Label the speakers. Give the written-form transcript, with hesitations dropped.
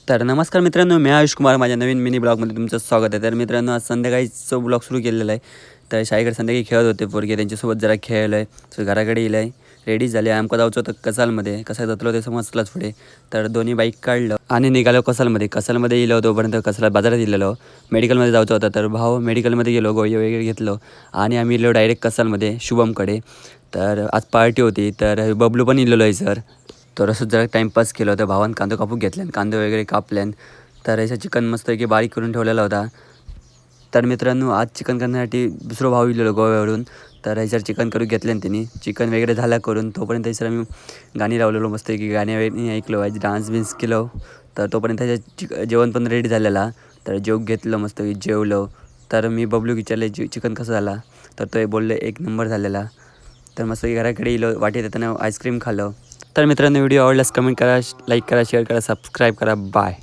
Speaker 1: तर नमस्कार मित्रांनो, मी आयुष कुमार माझ्या नवीन मिनी ब्लॉगमध्ये तुमचं स्वागत आहे. तर मित्रांनो, आज संध्याकाळीचं ब्लॉग सुरू केलेला आहे. तर शाळेकडे संध्याकाळी खेळत होते पोरगे, त्यांच्यासोबत जरा खेळलो आहे. सो घराकडे येईल आहे, रेडी झाले. आमका जायचं होतं कसालमध्ये. कसा जातलो ते समजलाच पुढे. तर दोन्ही बाईक काढलं आणि निघालो कसालमध्ये येलो. तोपर्यंत कसाला बाजारात गेलेलो. मेडिकलमध्ये जायचं होतं, तर भाऊ मेडिकलमध्ये गेलो, गोळी वगैरे घेतलो आणि आम्ही गेलो डायरेक्ट कसालमध्ये शुभमकडे. तर आज पार्टी होती, तर बबलू पण इलेलो आहे सर. तर असं जरा टाईमपास केलं होतं. भावानं कांदे कापून घेतल्यान, कांदे वगैरे कापल्यान. तर याचा चिकन मस्तपैकी बारीक करून ठेवलेला होता. तर मित्रांनो, आज चिकन करण्यासाठी दुसरं भाऊ इलेलो गोव्यावरून. तर ह्याच्यावर चिकन करून घेतल्यान त्यांनी. चिकन वगैरे झालं करून, तोपर्यंत सर मी गाणी लावलेलो मस्तपैकी. गाणी वगैरे ऐकलो, आज डान्स बिन्स केलो. तर तोपर्यंत त्याच्या जेवण पण रेडी झालेला. तर जेवून घेतलं, मस्तपैकी जेवलो. तर मी बबलू विचारले चिकन कसं झाला. तर तो बोलले एक नंबर झालेला. तर मस्त घराकडे येलो, वाटेत येताना आईस्क्रीम खाल्लं. तर मित्रांनो, व्हिडिओ आवडल्यास कमेंट करा, लाईक करा, शेअर करा, सबस्क्राईब करा. बाय.